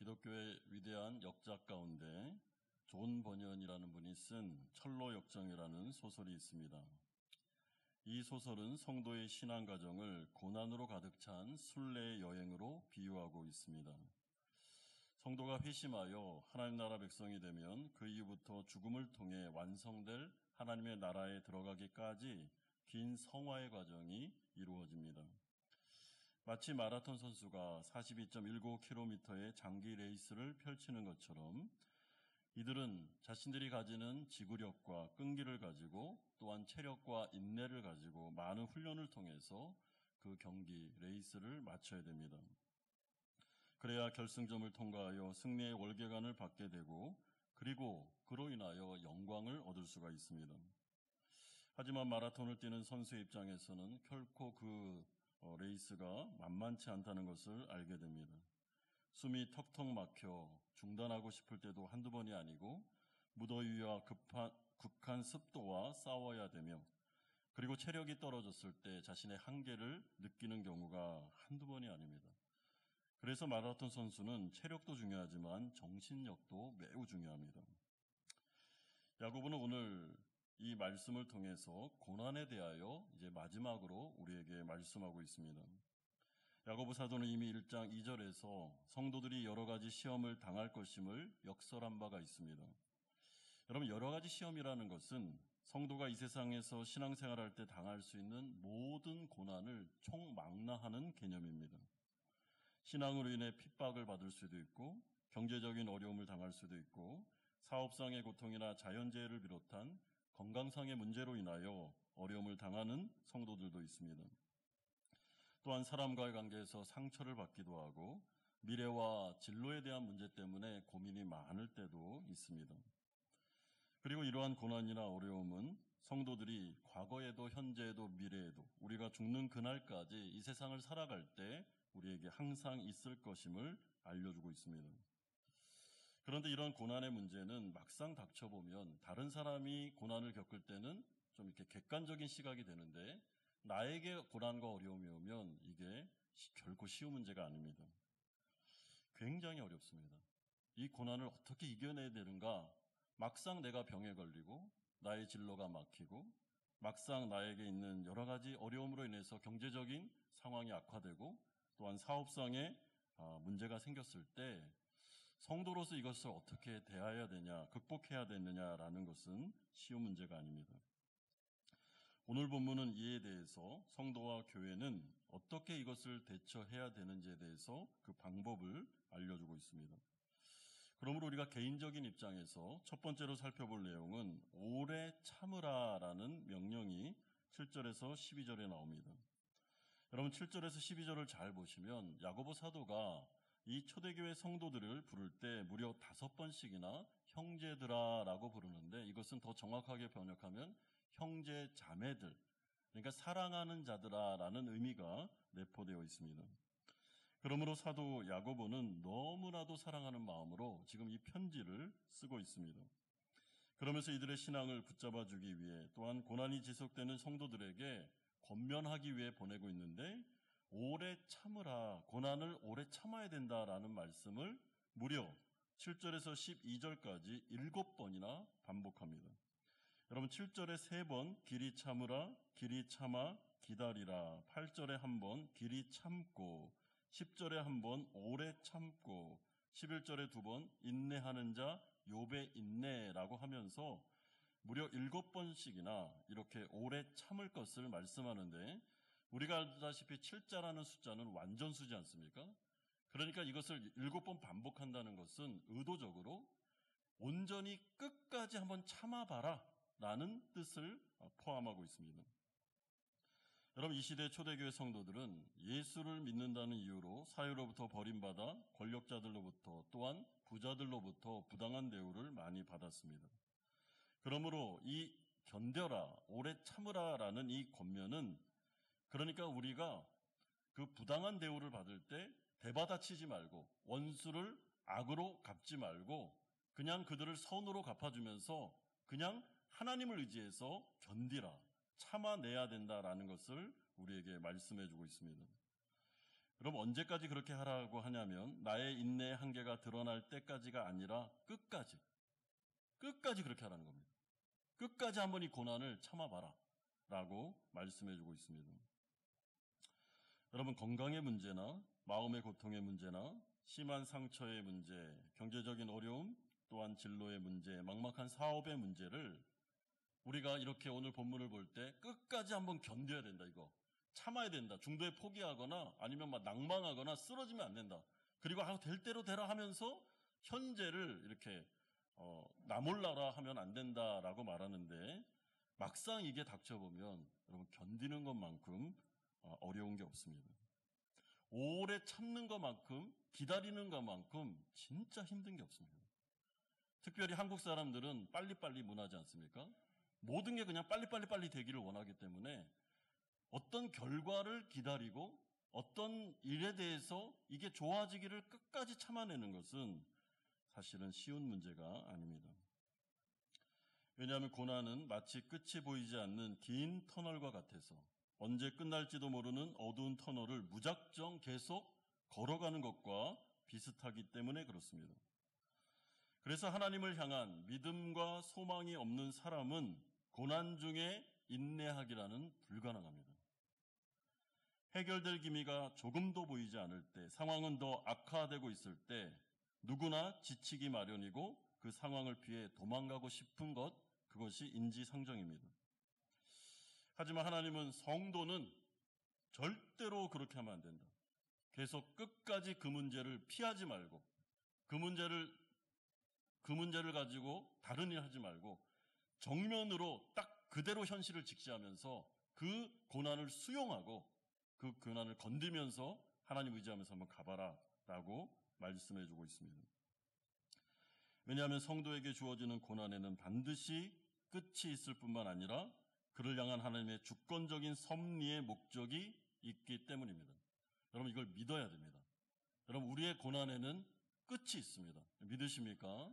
기독교의 위대한 역작 가운데 존 버니언이라는 분이 쓴 철로 역정이라는 소설이 있습니다. 이 소설은 성도의 신앙 과정을 고난으로 가득 찬 순례의 여행으로 비유하고 있습니다. 성도가 회심하여 하나님 나라 백성이 되면 그 이후부터 죽음을 통해 완성될 하나님의 나라에 들어가기까지 긴 성화의 과정이 이루어집니다. 마치 마라톤 선수가 42.19km의 장기 레이스를 펼치는 것처럼 이들은 자신들이 가지는 지구력과 끈기를 가지고 또한 체력과 인내를 가지고 많은 훈련을 통해서 그 경기 레이스를 마쳐야 됩니다. 그래야 결승점을 통과하여 승리의 월계관을 받게 되고 그리고 그로 인하여 영광을 얻을 수가 있습니다. 하지만 마라톤을 뛰는 선수의 입장에서는 결코 그 레이스가 만만치 않다는 것을 알게 됩니다. 숨이 턱턱 막혀 중단하고 싶을 때도 한두 번이 아니고 무더위와 극한 습도와 싸워야 되며 그리고 체력이 떨어졌을 때 자신의 한계를 느끼는 경우가 한두 번이 아닙니다. 그래서 마라톤 선수는 체력도 중요하지만 정신력도 매우 중요합니다. 야고보는 오늘 이 말씀을 통해서 고난에 대하여 이제 마지막으로 우리에게 말씀하고 있습니다. 야고보 사도는 이미 1장 2절에서 성도들이 여러 가지 시험을 당할 것임을 역설한 바가 있습니다. 여러분, 여러 가지 시험이라는 것은 성도가 이 세상에서 신앙생활할 때 당할 수 있는 모든 고난을 총망라하는 개념입니다. 신앙으로 인해 핍박을 받을 수도 있고 경제적인 어려움을 당할 수도 있고 사업상의 고통이나 자연재해를 비롯한 건강상의 문제로 인하여 어려움을 당하는 성도들도 있습니다. 또한 사람과의 관계에서 상처를 받기도 하고 미래와 진로에 대한 문제 때문에 고민이 많을 때도 있습니다. 그리고 이러한 고난이나 어려움은 성도들이 과거에도 현재에도 미래에도 우리가 죽는 그날까지 이 세상을 살아갈 때 우리에게 항상 있을 것임을 알려주고 있습니다. 그런데 이런 고난의 문제는 막상 닥쳐보면 다른 사람이 고난을 겪을 때는 좀 이렇게 객관적인 시각이 되는데 나에게 고난과 어려움이 오면 이게 결코 쉬운 문제가 아닙니다. 굉장히 어렵습니다. 이 고난을 어떻게 이겨내야 되는가? 막상 내가 병에 걸리고 나의 진로가 막히고 막상 나에게 있는 여러 가지 어려움으로 인해서 경제적인 상황이 악화되고 또한 사업상의 문제가 생겼을 때 성도로서 이것을 어떻게 대해야 되냐, 극복해야 되느냐라는 것은 쉬운 문제가 아닙니다. 오늘 본문은 이에 대해서 성도와 교회는 어떻게 이것을 대처해야 되는지에 대해서 그 방법을 알려주고 있습니다. 그러므로 우리가 개인적인 입장에서 첫 번째로 살펴볼 내용은 오래 참으라라는 명령이 7절에서 12절에 나옵니다. 여러분 7절에서 12절을 잘 보시면 야고보 사도가 이 초대교회 성도들을 부를 때 무려 5번씩이나 형제들아라고 부르는데 이것은 더 정확하게 번역하면 형제 자매들, 그러니까 사랑하는 자들아라는 의미가 내포되어 있습니다. 그러므로 사도 야고보는 너무나도 사랑하는 마음으로 지금 이 편지를 쓰고 있습니다. 그러면서 이들의 신앙을 붙잡아주기 위해 또한 고난이 지속되는 성도들에게 권면하기 위해 보내고 있는데 오래 참으라, 고난을 오래 참아야 된다라는 말씀을 무려 7절에서 12절까지 7번이나 반복합니다. 여러분 7절에 3번 길이 참으라, 길이 참아, 기다리라, 8절에 1번 길이 참고, 10절에 1번 오래 참고, 11절에 2번 인내하는 자 욥의 인내라고 하면서 무려 7번씩이나 이렇게 오래 참을 것을 말씀하는데 우리가 알다시피 7자라는 숫자는 완전수지 않습니까? 그러니까 이것을 7번 반복한다는 것은 의도적으로 온전히 끝까지 한번 참아봐라 라는 뜻을 포함하고 있습니다. 여러분 이 시대 초대교회 성도들은 예수를 믿는다는 이유로 사회로부터 버림받아 권력자들로부터 또한 부자들로부터 부당한 대우를 많이 받았습니다. 그러므로 이 견뎌라, 오래 참으라라는 이 권면은 그러니까 우리가 그 부당한 대우를 받을 때 대받아치지 말고 원수를 악으로 갚지 말고 그냥 그들을 선으로 갚아주면서 그냥 하나님을 의지해서 견디라, 참아내야 된다라는 것을 우리에게 말씀해주고 있습니다. 여러분, 언제까지 그렇게 하라고 하냐면 나의 인내의 한계가 드러날 때까지가 아니라 끝까지 그렇게 하라는 겁니다. 끝까지 한번 이 고난을 참아봐라 라고 말씀해주고 있습니다. 여러분, 건강의 문제나 마음의 고통의 문제나 심한 상처의 문제, 경제적인 어려움, 또한 진로의 문제, 막막한 사업의 문제를 우리가 이렇게 오늘 본문을 볼 때 끝까지 한번 견뎌야 된다. 이거 참아야 된다. 중도에 포기하거나 아니면 막 낭망하거나 쓰러지면 안 된다. 그리고 될 대로 되라 하면서 현재를 이렇게 나몰라라 하면 안 된다라고 말하는데, 막상 이게 닥쳐보면 여러분, 견디는 것만큼 어려운 게 없습니다. 오래 참는 것만큼, 기다리는 것만큼 진짜 힘든 게 없습니다. 특별히 한국 사람들은 빨리빨리 문화지 않습니까? 모든 게 그냥 빨리 되기를 원하기 때문에 어떤 결과를 기다리고 어떤 일에 대해서 이게 좋아지기를 끝까지 참아내는 것은 사실은 쉬운 문제가 아닙니다. 왜냐하면 고난은 마치 끝이 보이지 않는 긴 터널과 같아서 언제 끝날지도 모르는 어두운 터널을 무작정 계속 걸어가는 것과 비슷하기 때문에 그렇습니다. 그래서 하나님을 향한 믿음과 소망이 없는 사람은 고난 중에 인내하기라는 불가능합니다. 해결될 기미가 조금도 보이지 않을 때, 상황은 더 악화되고 있을 때 누구나 지치기 마련이고 그 상황을 피해 도망가고 싶은 것, 그것이 인지상정입니다. 하지만 하나님은 성도는 절대로 그렇게 하면 안 된다. 계속 끝까지 그 문제를 피하지 말고 그 문제를 가지고 다른 일 하지 말고 정면으로 딱 그대로 현실을 직시하면서 그 고난을 수용하고 그 고난을 건디면서 하나님 의지하면서 한번 가봐라 라고 말씀해주고 있습니다. 왜냐하면 성도에게 주어지는 고난에는 반드시 끝이 있을 뿐만 아니라 그를 향한 하나님의 주권적인 섭리의 목적이 있기 때문입니다. 여러분, 이걸 믿어야 됩니다. 여러분, 우리의 고난에는 끝이 있습니다. 믿으십니까?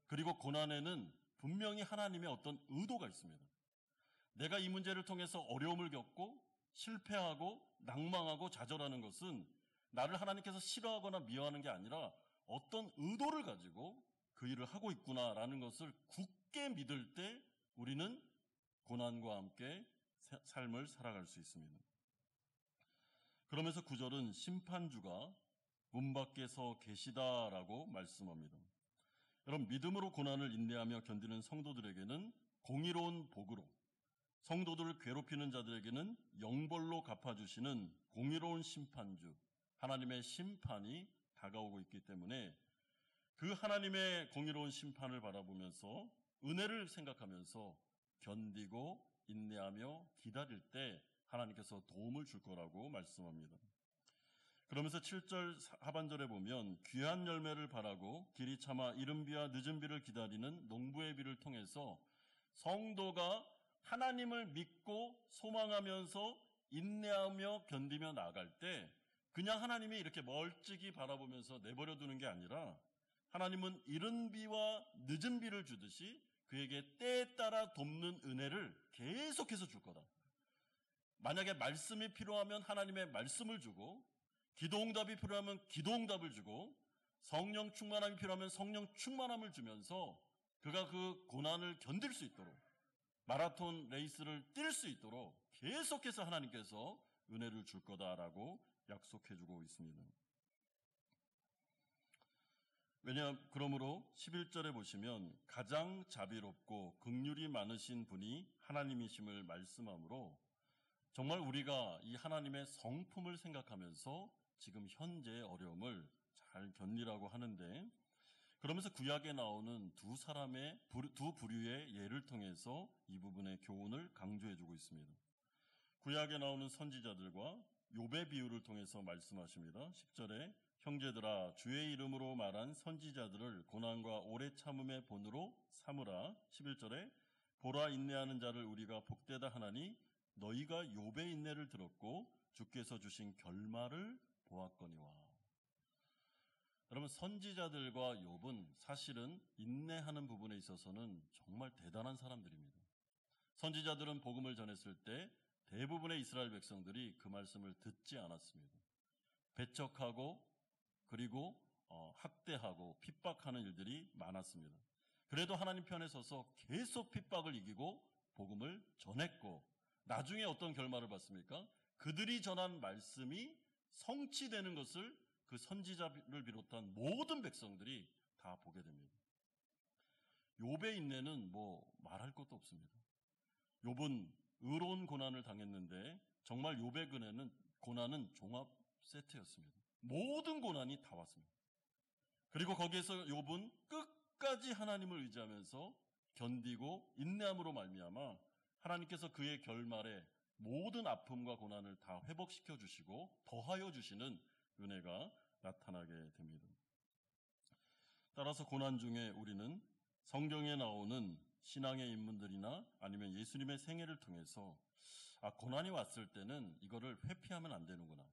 그리고 고난에는 분명히 하나님의 어떤 의도가 있습니다. 내가 이 문제를 통해서 어려움을 겪고 실패하고 낭망하고 좌절하는 것은 나를 하나님께서 싫어하거나 미워하는 게 아니라 어떤 의도를 가지고 그 일을 하고 있구나라는 것을 굳게 믿을 때 우리는 고난과 함께 삶을 살아갈 수 있습니다. 그러면서 9절은 심판주가 문 밖에 서 계시다라고 말씀합니다. 여러분, 믿음으로 고난을 인내하며 견디는 성도들에게는 공의로운 복으로, 성도들을 괴롭히는 자들에게는 영벌로 갚아주시는 공의로운 심판주, 하나님의 심판이 다가오고 있기 때문에 그 하나님의 공의로운 심판을 바라보면서 은혜를 생각하면서 견디고 인내하며 기다릴 때 하나님께서 도움을 줄 거라고 말씀합니다. 그러면서 7절 하반절에 보면 귀한 열매를 바라고 길이 참아 이른 비와 늦은 비를 기다리는 농부의 비를 통해서 성도가 하나님을 믿고 소망하면서 인내하며 견디며 나아갈 때 그냥 하나님이 이렇게 멀찍이 바라보면서 내버려 두는 게 아니라 하나님은 이른 비와 늦은 비를 주듯이 그에게 때에 따라 돕는 은혜를 계속해서 줄 거다. 만약에 말씀이 필요하면 하나님의 말씀을 주고, 기도응답이 필요하면 기도응답을 주고, 성령 충만함이 필요하면 성령 충만함을 주면서 그가 그 고난을 견딜 수 있도록, 마라톤 레이스를 뛸 수 있도록 계속해서 하나님께서 은혜를 줄 거다라고 약속해주고 있습니다. 그러므로 11절에 보시면 가장 자비롭고 긍휼이 많으신 분이 하나님이심을 말씀하므로 정말 우리가 이 하나님의 성품을 생각하면서 지금 현재의 어려움을 잘 견디라고 하는데, 그러면서 구약에 나오는 두 부류의 예를 통해서 이 부분의 교훈을 강조해주고 있습니다. 구약에 나오는 선지자들과 욥의 비유를 통해서 말씀하십니다. 10절에 형제들아 주의 이름으로 말한 선지자들을 고난과 오래 참음의 본으로 삼으라. 11절에 보라 인내하는 자를 우리가 복되다 하나니 너희가 욥의 인내를 들었고 주께서 주신 결말을 보았거니와. 여러분, 선지자들과 욥은 사실은 인내하는 부분에 있어서는 정말 대단한 사람들입니다. 선지자들은 복음을 전했을 때 대부분의 이스라엘 백성들이 그 말씀을 듣지 않았습니다. 배척하고 그리고 학대하고 핍박하는 일들이 많았습니다. 그래도 하나님 편에 서서 계속 핍박을 이기고 복음을 전했고 나중에 어떤 결말을 봤습니까? 그들이 전한 말씀이 성취되는 것을 그 선지자를 비롯한 모든 백성들이 다 보게 됩니다. 욥의 인내는 뭐 말할 것도 없습니다. 욥은 의로운 고난을 당했는데 정말 욥의 고난은 종합 세트였습니다. 모든 고난이 다 왔습니다. 그리고 거기에서 욥은 끝까지 하나님을 의지하면서 견디고 인내함으로 말미암아 하나님께서 그의 결말에 모든 아픔과 고난을 다 회복시켜 주시고 더하여 주시는 은혜가 나타나게 됩니다. 따라서 고난 중에 우리는 성경에 나오는 신앙의 인물들이나 아니면 예수님의 생애를 통해서 고난이 왔을 때는 이거를 회피하면 안 되는구나.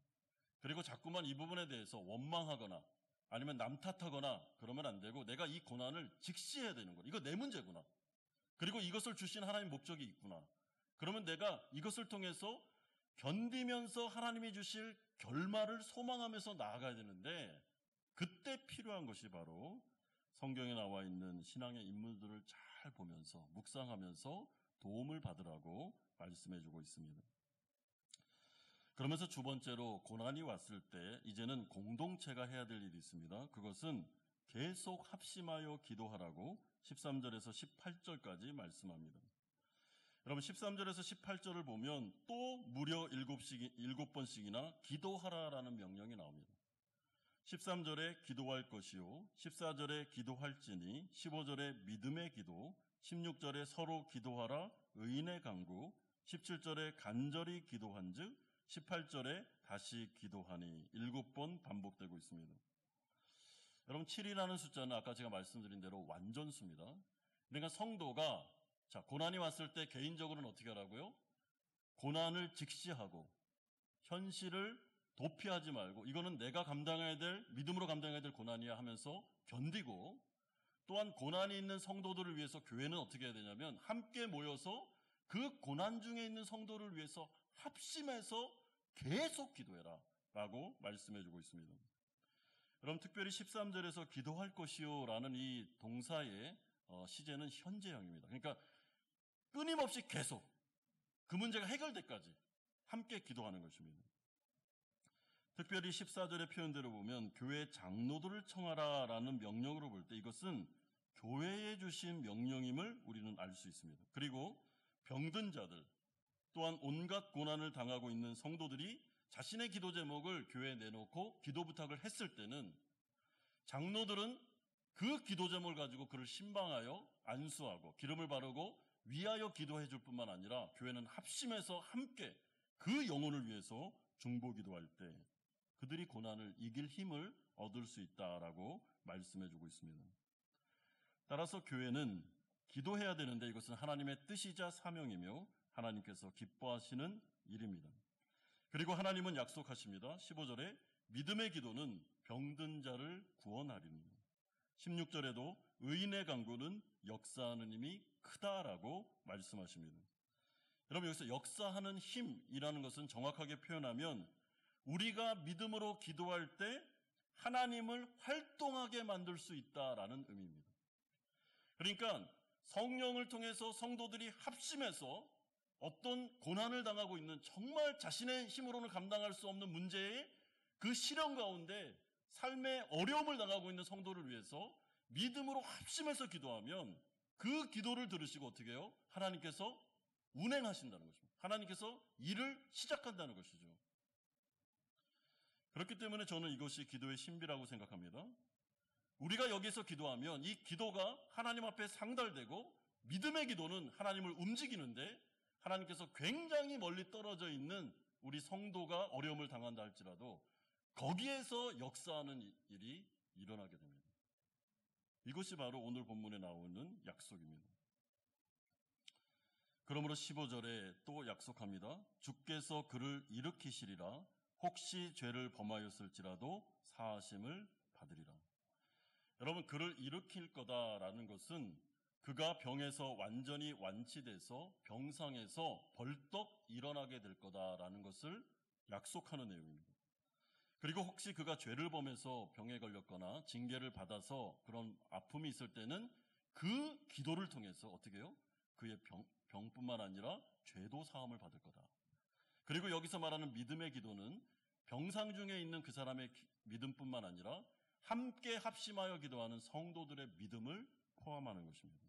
그리고 자꾸만 이 부분에 대해서 원망하거나 아니면 남 탓하거나 그러면 안 되고 내가 이 고난을 직시해야 되는구나. 이거 내 문제구나. 그리고 이것을 주신 하나님의 목적이 있구나. 그러면 내가 이것을 통해서 견디면서 하나님이 주실 결말을 소망하면서 나아가야 되는데 그때 필요한 것이 바로 성경에 나와 있는 신앙의 인물들을 잘 보면서 묵상하면서 도움을 받으라고 말씀해 주고 있습니다. 그러면서 두 번째로 고난이 왔을 때 이제는 공동체가 해야 될 일이 있습니다. 그것은 계속 합심하여 기도하라고 13절에서 18절까지 말씀합니다. 여러분 13절에서 18절을 보면 또 무려 7번씩이나 기도하라라는 명령이 나옵니다. 13절에 기도할 것이요, 14절에 기도할지니, 15절에 믿음의 기도, 16절에 서로 기도하라 의인의 간구, 17절에 간절히 기도한즉 18절에 다시 기도하니 7번 반복되고 있습니다. 여러분 7이라는 숫자는 아까 제가 말씀드린 대로 완전수입니다. 그러니까 성도가 고난이 왔을 때 개인적으로는 어떻게 하라고요? 고난을 직시하고 현실을 도피하지 말고 이거는 내가 감당해야 될, 믿음으로 감당해야 될 고난이야 하면서 견디고, 또한 고난이 있는 성도들을 위해서 교회는 어떻게 해야 되냐면 함께 모여서 그 고난 중에 있는 성도를 위해서 합심해서 계속 기도해라 라고 말씀해 주고 있습니다. 여러분 특별히 13절에서 기도할 것이요 라는 이 동사의 시제는 현재형입니다. 그러니까 끊임없이 계속 그 문제가 해결될 때까지 함께 기도하는 것입니다. 특별히 14절의 표현대로 보면 교회 장로들을 청하라 라는 명령으로 볼 때 이것은 교회에 주신 명령임을 우리는 알 수 있습니다. 그리고 병든 자들 또한 온갖 고난을 당하고 있는 성도들이 자신의 기도 제목을 교회에 내놓고 기도 부탁을 했을 때는 장로들은 그 기도 제목을 가지고 그를 신방하여 안수하고 기름을 바르고 위하여 기도해 줄 뿐만 아니라 교회는 합심해서 함께 그 영혼을 위해서 중보 기도할 때 그들이 고난을 이길 힘을 얻을 수 있다라고 말씀해 주고 있습니다. 따라서 교회는 기도해야 되는데 이것은 하나님의 뜻이자 사명이며 하나님께서 기뻐하시는 일입니다. 그리고 하나님은 약속하십니다. 15절에 믿음의 기도는 병든 자를 구원하리니, 16절에도 의인의 간구는 역사하는 힘이 크다라고 말씀하십니다. 여러분 여기서 역사하는 힘이라는 것은 정확하게 표현하면 우리가 믿음으로 기도할 때 하나님을 활동하게 만들 수 있다라는 의미입니다. 그러니까 성령을 통해서 성도들이 합심해서 어떤 고난을 당하고 있는 정말 자신의 힘으로는 감당할 수 없는 문제의 그 시련 가운데 삶의 어려움을 당하고 있는 성도를 위해서 믿음으로 합심해서 기도하면 그 기도를 들으시고 어떻게 해요? 하나님께서 운행하신다는 것입니다. 하나님께서 일을 시작한다는 것이죠. 그렇기 때문에 저는 이것이 기도의 신비라고 생각합니다. 우리가 여기서 기도하면 이 기도가 하나님 앞에 상달되고 믿음의 기도는 하나님을 움직이는데 하나님께서 굉장히 멀리 떨어져 있는 우리 성도가 어려움을 당한다 할지라도 거기에서 역사하는 일이 일어나게 됩니다. 이것이 바로 오늘 본문에 나오는 약속입니다. 그러므로 15절에 또 약속합니다. 주께서 그를 일으키시리라. 혹시 죄를 범하였을지라도 사하심을 받으리라. 여러분 그를 일으킬 거다라는 것은 그가 병에서 완전히 완치돼서 병상에서 벌떡 일어나게 될 거다라는 것을 약속하는 내용입니다. 그리고 혹시 그가 죄를 범해서 병에 걸렸거나 징계를 받아서 그런 아픔이 있을 때는 그 기도를 통해서 어떻게 해요? 그의 병뿐만 아니라 죄도 사함을 받을 거다. 그리고 여기서 말하는 믿음의 기도는 병상 중에 있는 그 사람의 믿음뿐만 아니라 함께 합심하여 기도하는 성도들의 믿음을 포함하는 것입니다.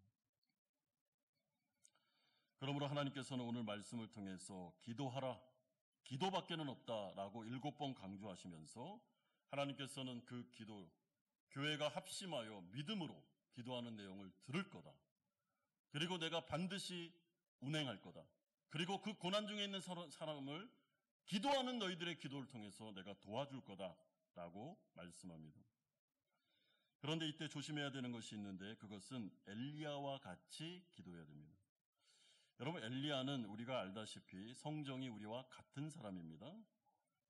그러므로 하나님께서는 오늘 말씀을 통해서 기도하라, 기도밖에는 없다라고 7번 강조하시면서 하나님께서는 그 기도, 교회가 합심하여 믿음으로 기도하는 내용을 들을 거다. 그리고 내가 반드시 운행할 거다. 그리고 그 고난 중에 있는 사람을 기도하는 너희들의 기도를 통해서 내가 도와줄 거다라고 말씀합니다. 그런데 이때 조심해야 되는 것이 있는데 그것은 엘리야와 같이 기도해야 됩니다. 여러분, 엘리야는 우리가 알다시피 성정이 우리와 같은 사람입니다.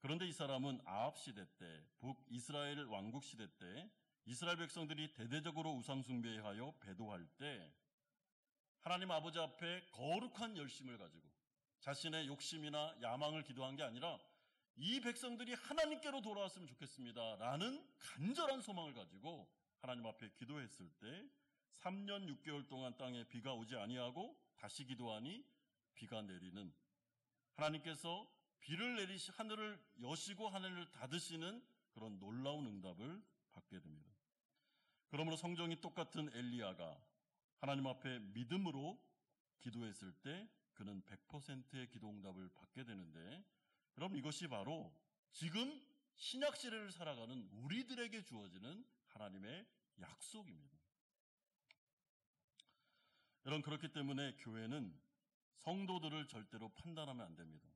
그런데 이 사람은 아합 시대 때, 북이스라엘 왕국 시대 때 이스라엘 백성들이 대대적으로 우상 숭배하여 배도할 때 하나님 아버지 앞에 거룩한 열심을 가지고 자신의 욕심이나 야망을 기도한 게 아니라 이 백성들이 하나님께로 돌아왔으면 좋겠습니다 라는 간절한 소망을 가지고 하나님 앞에 기도했을 때 3년 6개월 동안 땅에 비가 오지 아니하고 다시 기도하니 비가 내리는, 하나님께서 비를 내리시 하늘을 여시고 하늘을 닫으시는 그런 놀라운 응답을 받게 됩니다. 그러므로 성정이 똑같은 엘리야가 하나님 앞에 믿음으로 기도했을 때 그는 100%의 기도 응답을 받게 되는데, 여러분, 이것이 바로 지금 신약 시대를 살아가는 우리들에게 주어지는 하나님의 약속입니다. 여러분, 그렇기 때문에 교회는 성도들을 절대로 판단하면 안 됩니다.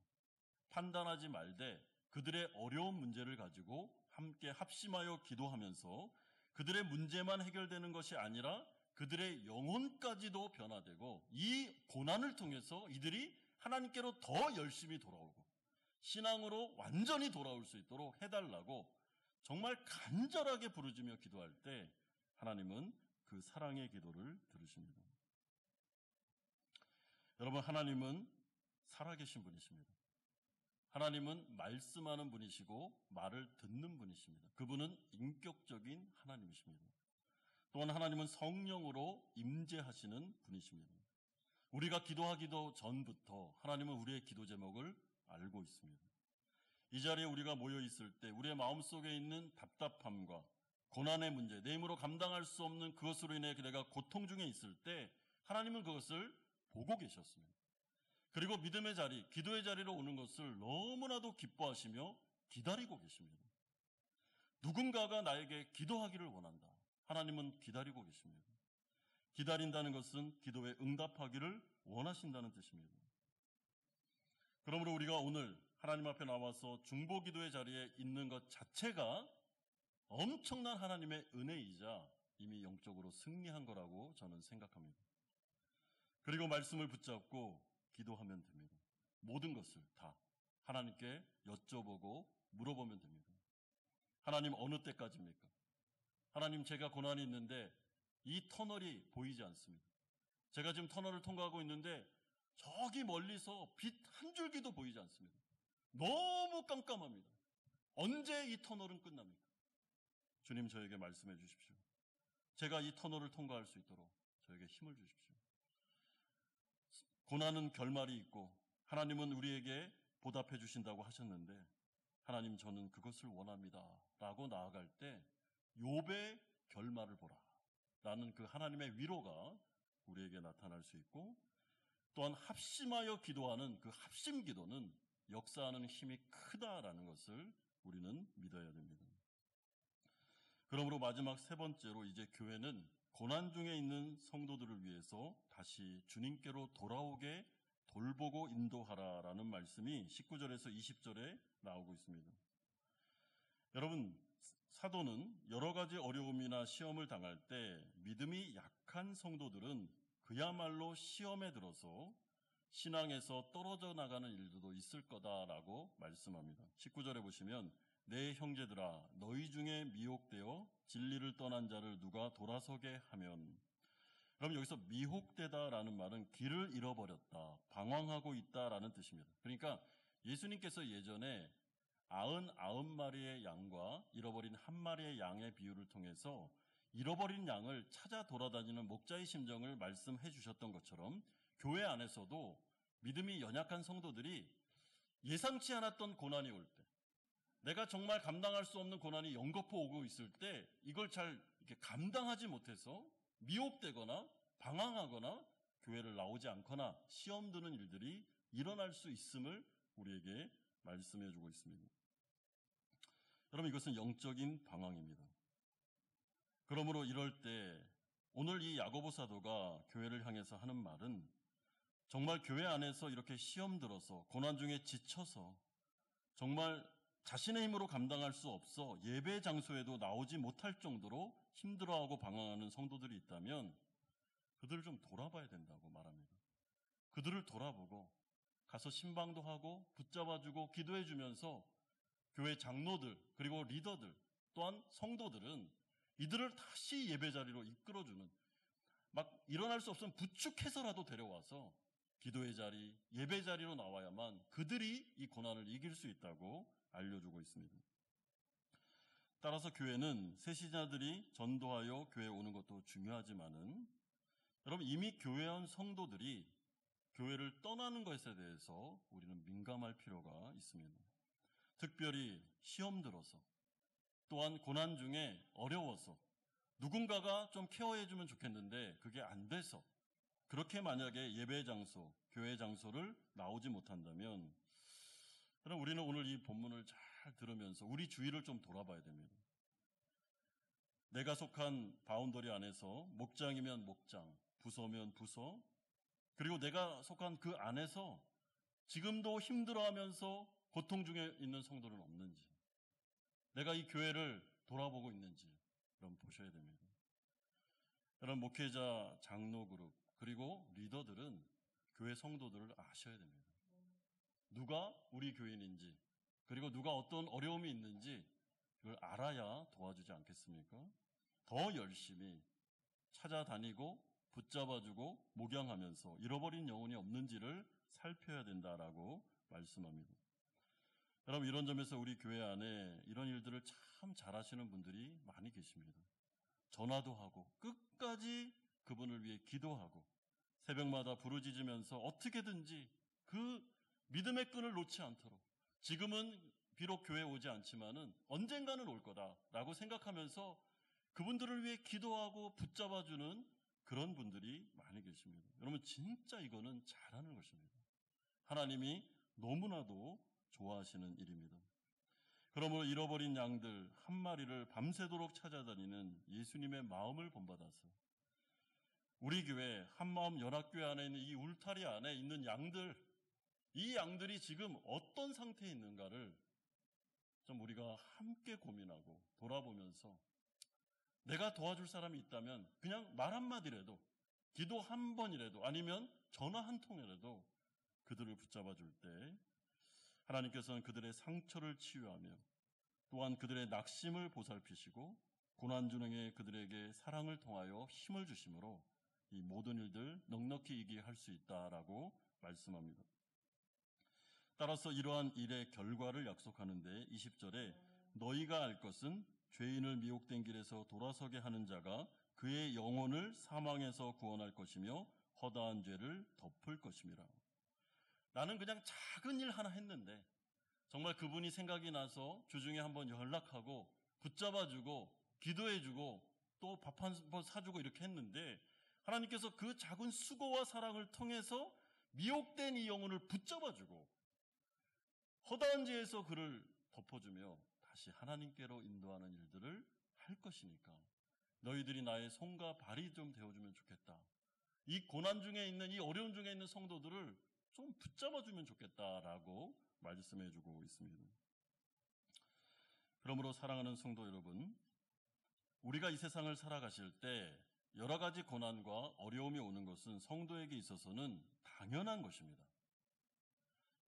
판단하지 말되 그들의 어려운 문제를 가지고 함께 합심하여 기도하면서 그들의 문제만 해결되는 것이 아니라 그들의 영혼까지도 변화되고 이 고난을 통해서 이들이 하나님께로 더 열심히 돌아오고 신앙으로 완전히 돌아올 수 있도록 해달라고 정말 간절하게 부르짖며 기도할 때 하나님은 그 사랑의 기도를 들으십니다. 여러분, 하나님은 살아계신 분이십니다. 하나님은 말씀하는 분이시고 말을 듣는 분이십니다. 그분은 인격적인 하나님이십니다. 또한 하나님은 성령으로 임재하시는 분이십니다. 우리가 기도하기도 전부터 하나님은 우리의 기도 제목을 알고 있습니다. 이 자리에 우리가 모여 있을 때 우리의 마음속에 있는 답답함과 고난의 문제, 내 힘으로 감당할 수 없는 그것으로 인해 내가 고통 중에 있을 때 하나님은 그것을 보고 계셨습니다. 그리고 믿음의 자리, 기도의 자리로 오는 것을 너무나도 기뻐하시며 기다리고 계십니다. 누군가가 나에게 기도하기를 원한다. 하나님은 기다리고 계십니다. 기다린다는 것은 기도에 응답하기를 원하신다는 뜻입니다. 그러므로 우리가 오늘 하나님 앞에 나와서 중보기도의 자리에 있는 것 자체가 엄청난 하나님의 은혜이자 이미 영적으로 승리한 거라고 저는 생각합니다. 그리고 말씀을 붙잡고 기도하면 됩니다. 모든 것을 다 하나님께 여쭤보고 물어보면 됩니다. 하나님, 어느 때까지입니까? 하나님, 제가 고난이 있는데 이 터널이 보이지 않습니다. 제가 지금 터널을 통과하고 있는데 저기 멀리서 빛 한 줄기도 보이지 않습니다. 너무 깜깜합니다. 언제 이 터널은 끝납니까? 주님, 저에게 말씀해 주십시오. 제가 이 터널을 통과할 수 있도록 저에게 힘을 주십시오. 고난은 결말이 있고 하나님은 우리에게 보답해 주신다고 하셨는데 하나님, 저는 그것을 원합니다 라고 나아갈 때 욥의 결말을 보라 라는 그 하나님의 위로가 우리에게 나타날 수 있고, 또한 합심하여 기도하는 그 합심 기도는 역사하는 힘이 크다라는 것을 우리는 믿어야 됩니다. 그러므로 마지막 세 번째로 이제 교회는 고난 중에 있는 성도들을 위해서 다시 주님께로 돌아오게 돌보고 인도하라라는 말씀이 19절에서 20절에 나오고 있습니다. 여러분, 사도는 여러 가지 어려움이나 시험을 당할 때 믿음이 약한 성도들은 그야말로 시험에 들어서 신앙에서 떨어져 나가는 일들도 있을 거다라고 말씀합니다. 19절에 보시면 내 형제들아, 너희 중에 미혹되어 진리를 떠난 자를 누가 돌아서게 하면, 그럼 여기서 미혹되다라는 말은 길을 잃어버렸다, 방황하고 있다라는 뜻입니다. 그러니까 예수님께서 예전에 99마리의 양과 잃어버린 한 마리의 양의 비유를 통해서 잃어버린 양을 찾아 돌아다니는 목자의 심정을 말씀해 주셨던 것처럼 교회 안에서도 믿음이 연약한 성도들이 예상치 않았던 고난이 올 때, 내가 정말 감당할 수 없는 고난이 연거푸 오고 있을 때 이걸 잘 이렇게 감당하지 못해서 미혹되거나 방황하거나 교회를 나오지 않거나 시험 드는 일들이 일어날 수 있음을 우리에게 말씀해 주고 있습니다. 여러분, 이것은 영적인 방황입니다. 그러므로 이럴 때 오늘 이 야고보 사도가 교회를 향해서 하는 말은 정말 교회 안에서 이렇게 시험 들어서 고난 중에 지쳐서 정말 자신의 힘으로 감당할 수 없어 예배 장소에도 나오지 못할 정도로 힘들어하고 방황하는 성도들이 있다면 그들을 좀 돌아봐야 된다고 말합니다. 그들을 돌아보고 가서 신방도 하고 붙잡아주고 기도해주면서 교회 장로들 그리고 리더들 또한 성도들은 이들을 다시 예배 자리로 이끌어주는, 막 일어날 수 없으면 부축해서라도 데려와서 기도의 자리, 예배 자리로 나와야만 그들이 이 고난을 이길 수 있다고 알려주고 있습니다. 따라서 교회는 새 신자들이 전도하여 교회에 오는 것도 중요하지만은 여러분, 이미 교회원 성도들이 교회를 떠나는 것에 대해서 우리는 민감할 필요가 있습니다. 특별히 시험 들어서 또한 고난 중에 어려워서 누군가가 좀 케어해주면 좋겠는데 그게 안 돼서 그렇게 만약에 예배 장소, 교회 장소를 나오지 못한다면 그럼 우리는 오늘 이 본문을 잘 들으면서 우리 주위를 좀 돌아봐야 됩니다. 내가 속한 바운더리 안에서 목장이면 목장, 부서면 부서, 그리고 내가 속한 그 안에서 지금도 힘들어하면서 고통 중에 있는 성도는 없는지, 내가 이 교회를 돌아보고 있는지 여러분 보셔야 됩니다. 여러분, 목회자, 장로 그룹 그리고 리더들은 교회 성도들을 아셔야 됩니다. 누가 우리 교인인지 그리고 누가 어떤 어려움이 있는지 그걸 알아야 도와주지 않겠습니까? 더 열심히 찾아다니고 붙잡아주고 목양하면서 잃어버린 영혼이 없는지를 살펴야 된다라고 말씀합니다. 여러분, 이런 점에서 우리 교회 안에 이런 일들을 참 잘하시는 분들이 많이 계십니다. 전화도 하고 끝까지 그분을 위해 기도하고 새벽마다 부르짖으면서 어떻게든지 그 믿음의 끈을 놓지 않도록, 지금은 비록 교회에 오지 않지만은 언젠가는 올 거다라고 생각하면서 그분들을 위해 기도하고 붙잡아주는 그런 분들이 많이 계십니다. 여러분, 진짜 이거는 잘하는 것입니다. 하나님이 너무나도 좋아하시는 일입니다. 그러므로 잃어버린 양들 한 마리를 밤새도록 찾아다니는 예수님의 마음을 본받아서 우리 교회 한마음 연합교회 안에 있는 이 울타리 안에 있는 양들, 이 양들이 지금 어떤 상태에 있는가를 좀 우리가 함께 고민하고 돌아보면서 내가 도와줄 사람이 있다면 그냥 말 한마디라도, 기도 한 번이라도, 아니면 전화 한 통이라도 그들을 붙잡아 줄 때 하나님께서는 그들의 상처를 치유하며 또한 그들의 낙심을 보살피시고 고난중에 그들에게 사랑을 통하여 힘을 주심으로 이 모든 일들 넉넉히 이기게 할 수 있다라고 말씀합니다. 따라서 이러한 일의 결과를 약속하는데 20절에 너희가 알 것은 죄인을 미혹된 길에서 돌아서게 하는 자가 그의 영혼을 사망에서 구원할 것이며 허다한 죄를 덮을 것임이라. 나는 그냥 작은 일 하나 했는데 정말 그분이 생각이 나서 주중에 한번 연락하고 붙잡아주고 기도해주고 또 밥 한 번 사주고 이렇게 했는데 하나님께서 그 작은 수고와 사랑을 통해서 미혹된 이 영혼을 붙잡아주고 허다한 죄에서 그를 덮어주며 다시 하나님께로 인도하는 일들을 할 것이니까 너희들이 나의 손과 발이 좀 되어주면 좋겠다. 이 고난 중에 있는, 이 어려움 중에 있는 성도들을 좀 붙잡아주면 좋겠다라고 말씀해주고 있습니다. 그러므로 사랑하는 성도 여러분, 우리가 이 세상을 살아가실 때 여러 가지 고난과 어려움이 오는 것은 성도에게 있어서는 당연한 것입니다.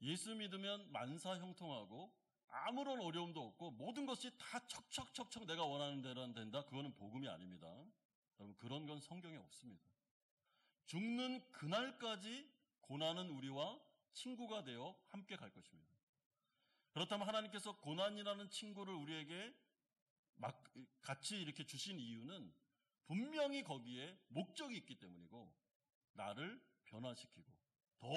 예수 믿으면 만사 형통하고 아무런 어려움도 없고 모든 것이 다 척척척척 내가 원하는 대로 된다, 그거는 복음이 아닙니다. 여러분, 그런 건 성경에 없습니다. 죽는 그날까지 고난은 우리와 친구가 되어 함께 갈 것입니다. 그렇다면 하나님께서 고난이라는 친구를 우리에게 같이 이렇게 주신 이유는 분명히 거기에 목적이 있기 때문이고, 나를 변화시키고 더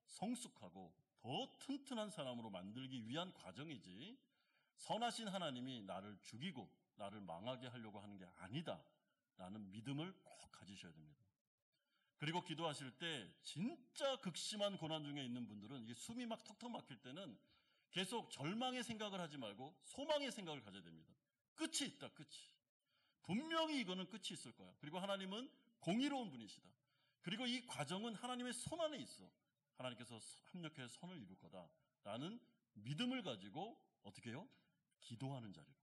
성숙하고 더 튼튼한 사람으로 만들기 위한 과정이지, 선하신 하나님이 나를 죽이고 나를 망하게 하려고 하는 게 아니다라는 믿음을 꼭 가지셔야 됩니다. 그리고 기도하실 때 진짜 극심한 고난 중에 있는 분들은 이게 숨이 막 턱턱 막힐 때는 계속 절망의 생각을 하지 말고 소망의 생각을 가져야 됩니다. 끝이 있다, 끝이. 분명히 이거는 끝이 있을 거야. 그리고 하나님은 공의로운 분이시다. 그리고 이 과정은 하나님의 손 안에 있어. 하나님께서 합력해서 선을 이룰 거다라는 믿음을 가지고 어떻게 해요? 기도하는 자리로,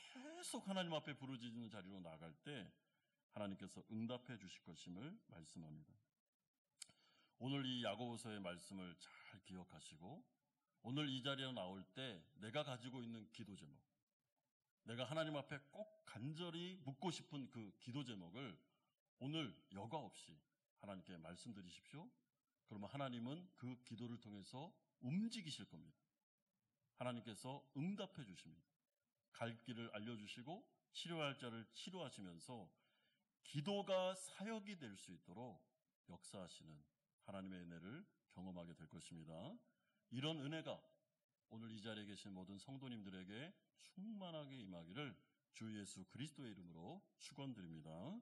계속 하나님 앞에 부르짖는 자리로 나아갈 때 하나님께서 응답해 주실 것임을 말씀합니다. 오늘 이 야고보서의 말씀을 잘 기억하시고, 오늘 이 자리에 나올 때 내가 가지고 있는 기도 제목, 내가 하나님 앞에 꼭 간절히 묻고 싶은 그 기도 제목을 오늘 여과 없이 하나님께 말씀드리십시오. 그러면 하나님은 그 기도를 통해서 움직이실 겁니다. 하나님께서 응답해 주십니다. 갈 길을 알려주시고 치료할 자를 치료하시면서 기도가 사역이 될 수 있도록 역사하시는 하나님의 은혜를 경험하게 될 것입니다. 이런 은혜가 오늘 이 자리에 계신 모든 성도님들에게 충만하게 임하기를 주 예수 그리스도의 이름으로 축원드립니다.